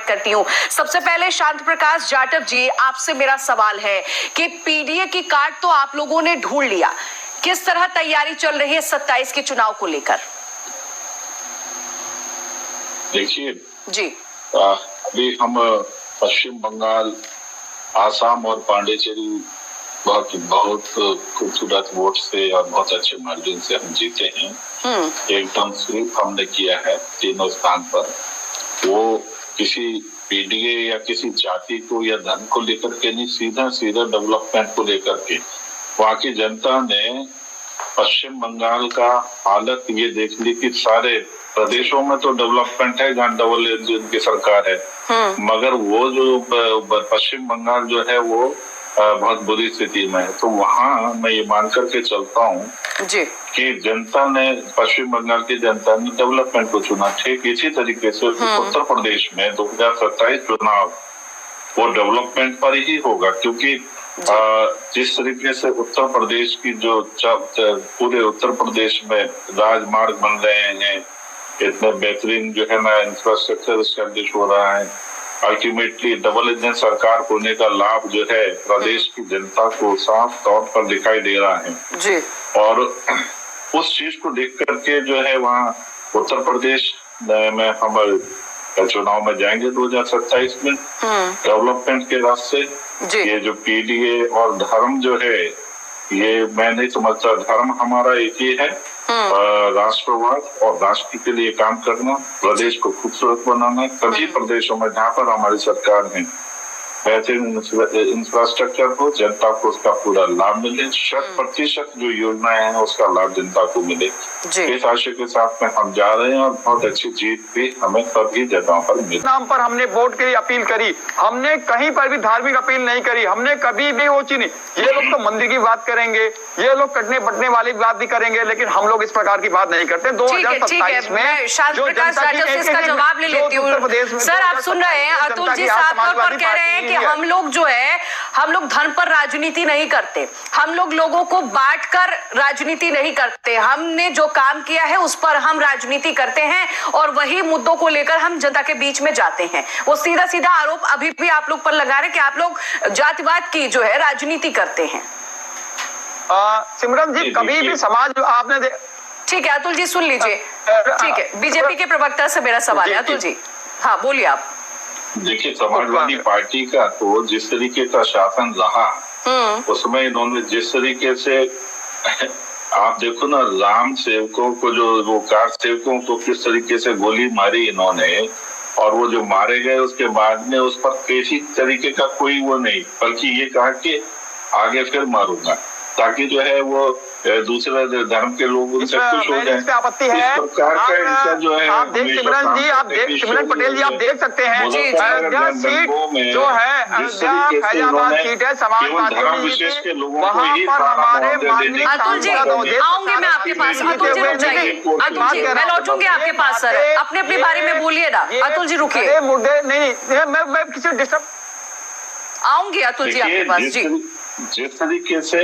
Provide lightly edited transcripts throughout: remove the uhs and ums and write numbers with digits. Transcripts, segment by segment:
करती हूँ। सबसे पहले शांत प्रकाश जाटव जी, आपसे मेरा सवाल है कि पीडीए की कार्ड तो आप लोगों ने ढूंढ लिया, किस तरह तैयारी चल रही है 27 के चुनाव को लेकर? देखिए जी, अभी हम पश्चिम बंगाल, आसाम और पांडिचेरी बहुत खूबसूरत वोट से और बहुत अच्छे मार्जिन से हम जीते हैं। एकदम स्वीप हमने किया है तीनों स्थान पर। वो किसी पीडीए या किसी जाति को या धर्म को लेकर के नहीं, सीधा सीधा डेवलपमेंट को लेकर के। वहाँ की जनता ने पश्चिम बंगाल का हालत ये देख ली कि सारे प्रदेशों में तो डेवलपमेंट है जहाँ डबल इंजन की सरकार है, मगर वो जो पश्चिम बंगाल जो है वो बहुत बुरी स्थिति में है। तो वहाँ मैं ये मान करके चलता हूँ कि जनता ने, पश्चिम बंगाल की जनता ने डेवलपमेंट को चुना। ठीक इसी तरीके से उत्तर प्रदेश में 2027 चुनाव वो डेवलपमेंट पर ही होगा, क्योंकि जिस तरीके से उत्तर प्रदेश की जो पूरे उत्तर प्रदेश में राजमार्ग बन रहे हैं, इतना बेहतरीन जो है ना इंफ्रास्ट्रक्चर एस्टेब्लिश हो रहा है, अल्टीमेटली डबल इंजन सरकार होने का लाभ जो है प्रदेश की जनता को साफ तौर पर दिखाई दे रहा है जी। और उस चीज को देख करके जो है वहाँ उत्तर प्रदेश में हम चुनाव में जाएंगे 2027 में डेवलपमेंट के रास्ते। ये जो पीडीए और धर्म जो है, ये मैं नहीं समझता। धर्म हमारा एक ही है, राष्ट्रवाद और राष्ट्र के लिए काम करना, प्रदेश को खूबसूरत बनाना। सभी प्रदेशों में जहाँ पर हमारी सरकार है बेहतरीन इंफ्रास्ट्रक्चर हो, जनता को उसका पूरा लाभ मिले, 100% जो योजनाएं हैं उसका लाभ जनता को मिले। इस आशय के साथ में हम जा रहे हैं और बहुत अच्छी जीत भी हमें सभी जगहों पर मिली। नाम पर हमने वोट के लिए अपील करी, हमने कहीं पर भी धार्मिक अपील नहीं करी, हमने कभी भी वो चीज नहीं। ये लोग तो मंदिर की बात करेंगे, ये लोग कटने बटने वाली बात भी करेंगे, लेकिन हम लोग इस प्रकार की बात नहीं करते। 2027 में शांत प्रकाश जाटव से इसका जवाब ले लेती हूँ। सर आप सुन रहे हैं, अतुल जी साफ तौर पर कह रहे हैं कि हम लोग जो है, हम लोग धन पर राजनीति नहीं करते, हम लोग लोगों को बांटकर राजनीति नहीं करते, हमने जो काम किया है उस पर हम राजनीति करते हैं और वही मुद्दों को लेकर हम जनता के बीच में जाते हैं। वो सीधा सीधा आरोप अभी भी आप लोग पर लगा रहे कि आप लोग जातिवाद की जो है राजनीति करते हैं। सिमरन जी, कभी भी समाज आपने ठीक है अतुल जी सुन लीजिए, ठीक है। बीजेपी के प्रवक्ता से मेरा सवाल है, अतुल जी हाँ बोलिए आप। देखिए, समाजवादी पार्टी का तो जिस तरीके का शासन रहा उसमें इन्होंने जिस तरीके से आप देखो ना, राम सेवकों को जो वो कार सेवकों को किस तरीके से गोली मारी इन्होंने, और वो जो मारे गए उसके बाद में उस पर किसी तरीके का कोई वो नहीं, बल्कि ये कहा कि आगे फिर मारूंगा, ताकि जो है वो दूसरे धर्म के लोग उनसे खुश हो जाएं। आपत्ति है जो है आप देख सिमरन जी, आप देख सिमरन पटेल जी, आप देख सकते हैं अयोध्या सीट जो है, अयोध्या फैजाबाद सीट है समाजवादी, वहाँ पर हमारे अतुल जी आऊंगी मैं आपके पास। अतुल जी रुक जाइए, अतुल जी मैं लौटूंगी आपके पास। सर अपने अपने बारे में बोलिए ना, अतुल जी रुकिए। मुद्दे नहीं, मैं किसी डिस्टर्ब आऊंगी अतुल जी आपके पास जी। जिस तरीके से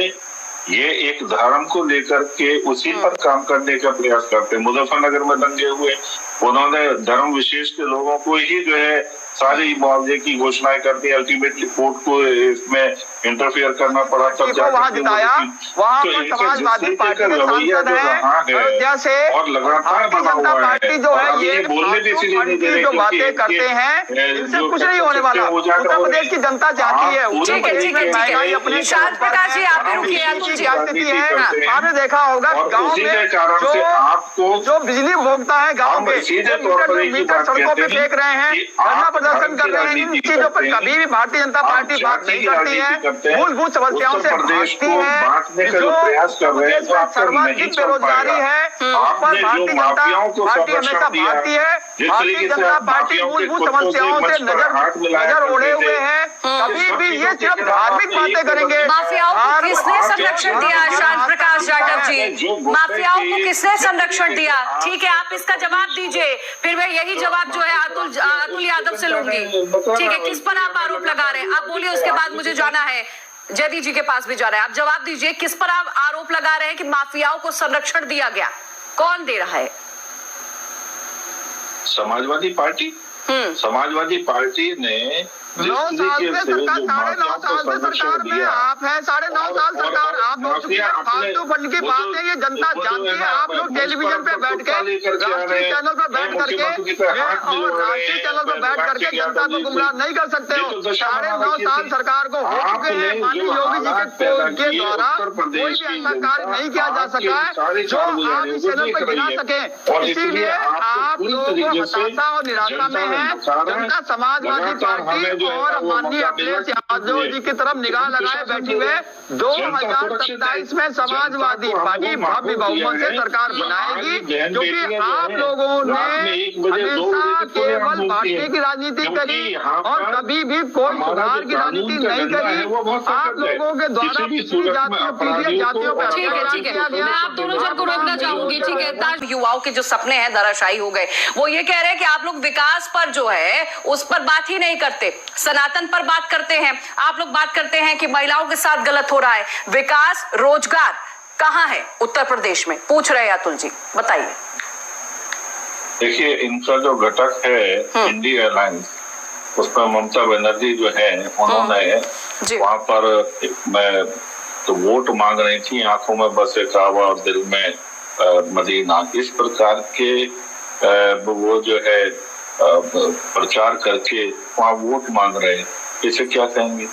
ये एक धर्म को लेकर के उसी पर काम करने का प्रयास करते हैं, मुजफ्फरनगर में दंगे हुए, उन्होंने धर्म विशेष के लोगों को ही जो है सारी मुआवजे की घोषणाएं कर दी, अल्टीमेटली कोर्ट को इसमें इंटरफेयर करना पड़ा, तब वहाँ जिताया। वहाँ पर समाजवादी पार्टी के सांसद है अयोध्या से, और लगातार बना हुआ पार्टी जो है ये बोलने भी इसीलिए नहीं दे रहे, जो बातें करते हैं इनसे कुछ नहीं होने वाला। उत्तर प्रदेश की जनता चाहती है ठीक है अपने शांत प्रकाश जी आप रुकिए। अतुल जी आपने देखा होगा गाँव में जो बिजली उपभोक्ता है गाँव के मीटर सड़कों पे फेंक रहे हैं, धरना प्रदर्शन कर रहे हैं, इन चीजों पर कभी भी भारतीय जनता पार्टी बात नहीं करती है, मूलभूत समस्याओं से भागती है। जो सर्वाधिक बेरोजगारी है उस पर भारतीय जनता पार्टी हमेशा भागती है। भारतीय जनता पार्टी मूलभूत समस्याओं से नजर ओढ़े हुए है, कभी भी ये सिर्फ धार्मिक बातें करेंगे। माफियाओं को किसने संरक्षण दिया? शांत प्रकाश जाटव जी, माफियाओं को किसने संरक्षण दिया? ठीक है आप इसका जवाब दीजिए, फिर मैं यही जवाब जो है अतुल यादव से लूंगी। ठीक है, किस पर आप आरोप लगा रहे हैं? आप बोलिए, उसके बाद मुझे जाना है जयदी जी के पास भी जाना है। आप जवाब दीजिए, किस पर आप आरोप लगा रहे हैं कि माफियाओं को संरक्षण दिया गया? कौन दे रहा है? समाजवादी पार्टी। समाजवादी पार्टी ने 9 साल से सरकार, 9.5 साल से सरकार में आप हैं, 9.5 साल सरकार आप हो चुकी है। फालतू फंड की बात है, ये जनता जानती है। आप लोग टेलीविजन पे बैठ के, राष्ट्रीय चैनल पर बैठ करके और राष्ट्रीय चैनल पर बैठ करके जनता को गुमराह नहीं कर सकते हो। 9.5 साल सरकार को हो चुके हैं। माननीय योगी जी के द्वारा कोई भी ऐसा कार्य नहीं किया जा सका है जो आप इस चैनल पर गिना सके। इसीलिए आप लोगों को हताशा और निराशा में है। जनता समाजवादी पार्टी और माननीय अखिलेश यादव जी की तरफ निगाह लगाए बैठी हुए 2027 में समाजवादी पार्टी भव्य बहुमत से सरकार बनाएगी, क्योंकि आप लोगों ने हमेशा केवल बांटने की राजनीति करी और कभी भी कोई सुधार की राजनीति नहीं करी। आप लोगों के द्वारा पिछड़ी जातियों, पीड़ित जातियों पर ठीक है, मैं आप दोनों जन को रोकना चाहूंगी। ठीक है, युवाओं के जो सपने हैं धराशायी हो गए। वो ये कह रहे हैं कि आप लोग विकास पर जो है उस पर बात ही नहीं करते, सनातन पर बात करते हैं। आप लोग बात करते हैं कि महिलाओं के साथ गलत हो रहा है। विकास, रोजगार कहां है उत्तर प्रदेश में, पूछ रहे हैं अतुल जी, बताइए। देखिए, इनका जो घटक है इंडिया अलायंस, उसमें ममता बनर्जी जो है उन्होंने वहां पर मैं तो वोट मांग रही थी, आंखों में बस एक काबा और दिल में मदीना, इस प्रकार के वो जो है प्रचार करके वहाँ वोट मांग रहे हैं। इसे क्या कहेंगे?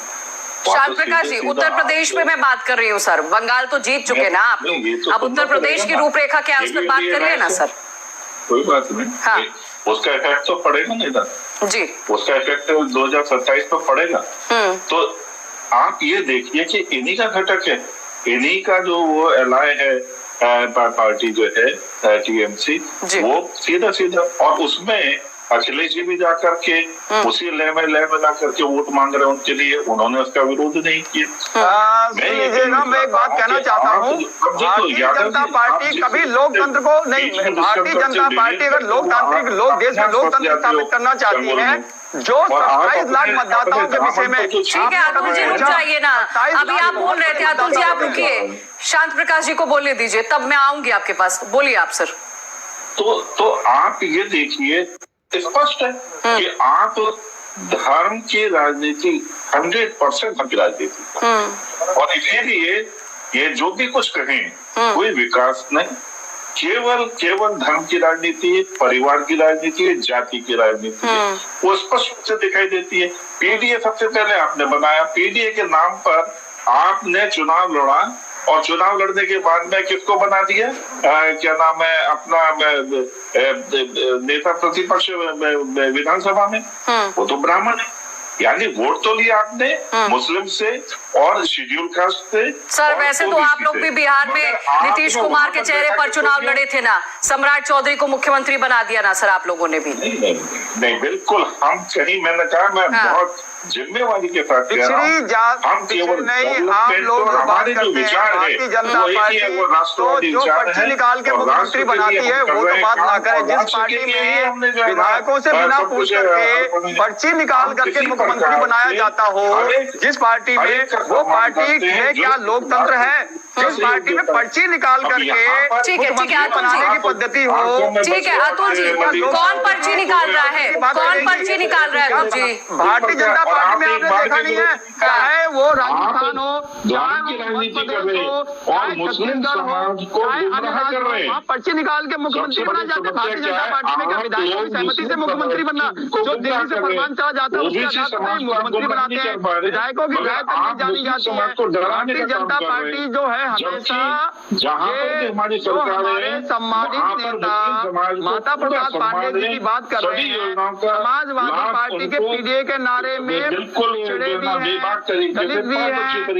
श्याम प्रकाश जी, उत्तर प्रदेश में मैं बात कर रही हूँ सर। बंगाल तो जीत चुके ना आप लोग, अब उत्तर प्रदेश की रूपरेखा क्या है उस पर बात करिए ना सर। कोई बात नहीं, हाँ। उसका इफेक्ट तो पड़ेगा नहीं था जी, उसका इफेक्ट 2027 पर पड़ेगा। तो आप ये देखिए कि इन्हीं का घटक है, इन्हीं का जो वो एलाय है पार्टी जो है टीएमसी, वो सीधा सीधा, और उसमें अखिलेश जी भी जाकर के उसी लय में ला करके वोट मांग रहे हैं उनके लिए, उन्होंने उसका विरोध नहीं किया। मैं एक बात कहना चाहता हूँ, भारतीय जनता पार्टी कभी लोकतंत्र को नहीं, भारतीय जनता पार्टी अगर लोकतांत्रिक देश में लोकतंत्र स्थापित करना चाहती है, जो 27 लाख मतदाताओं के विषय में। ठीक है अतुल जी, रुक जाइए ना, अभी आप बोल रहे थे। अतुल जी आप रुकिए, शांत प्रकाश जी को बोलने दीजिए, तब मैं आऊंगी आपके पास। बोलिए आप सर। तो आप ये देखिए, स्पष्ट है कि आप धर्म की राजनीति 100% धर्म की राजनीति, और इसीलिए ये जो भी कुछ कहें कोई विकास नहीं, केवल धर्म की राजनीति है, परिवार की राजनीति है, जाति की राजनीति है, वो स्पष्ट से दिखाई देती है। पीडीए सबसे पहले आपने बनाया, पीडीए के नाम पर आपने चुनाव लड़ा, और चुनाव लड़ने के बाद में किसको बना दिया, क्या नाम है अपना नेता प्रतिपक्ष विधानसभा में, वो तो ब्राह्मण है। यानी वोट तो लिया आपने मुस्लिम से और शेड्यूल कास्ट से। सर वैसे तो आप लोग भी बिहार में नीतीश कुमार के चेहरे पर चुनाव लड़े थे ना, सम्राट चौधरी को मुख्यमंत्री बना दिया ना सर आप लोगों ने भी। नहीं बिल्कुल, हम कहीं, मैंने कहा मैं बहुत जिम्मेवारी के साथ कह रहा हूं, हम केवल नहीं, आप लोग हमारे जो विचार है जनता पार्टी वो राष्ट्रवादी जो पर्ची निकाल के मुख्यमंत्री बनाती है वो तो बात ना करें। जिस पार्टी में विधायकों से बिना पूछ करके पर्ची निकाल करके मुख्यमंत्री बनाया जाता हो, जिस पार्टी में, वो पार्टी में क्या लोकतंत्र है? जिस पार्टी में पर्ची निकाल करके ठीक है बनाने की पद्धति हो। ठीक है अतुल जी, कौन पर्ची निकाल रहा है, कौन पर्ची निकाल रहा है अतुल जी? भारतीय जनता पार्टी में आपने देखा नहीं है, चाहे वो राजस्थान हो, चाहे वो मध्य प्रदेश हो, और मुस्लिम समाज को गुमराह कर रहे हैं, पर्ची निकाल के मुख्यमंत्री बना जाते हैं। भारतीय जनता पार्टी में क्या विधायकों की सहमति से मुख्यमंत्री बनना, जो दिल्ली से फरमान चला जाता है उसके आधार पर मुख्यमंत्री बनाते हैं। विधायकों की राय तक नहीं जानी जाती है। भारतीय जनता पार्टी जो है हमेशा हमारे सम्मानित नेता माता प्रसाद पांडे जी की बात कर रहे हैं, समाजवादी पार्टी के पीडीए के नारे में चिड़े भी हैं, दलित भी हैं,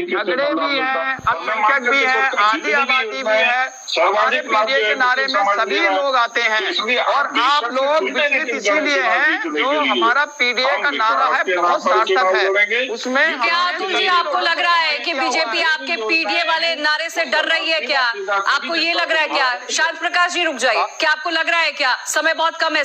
झगड़े भी हैं, अल्पसंख्यक भी है, आदि आबादी भी है। हमारे पीडीए के नारे में सभी लोग आते हैं, और आप लोग विचलित इसीलिए हैं जो हमारा पीडीए का नारा है बहुत सार्थक है। उसमें क्या अतुल जी आपको लग रहा है कि बीजेपी आपके पीडीए वाले नारे से डर रही है क्या? आपको ये लग रहा है क्या? शांत प्रकाश जी रुक जाइए, क्या आपको लग रहा है क्या? समय बहुत कम है।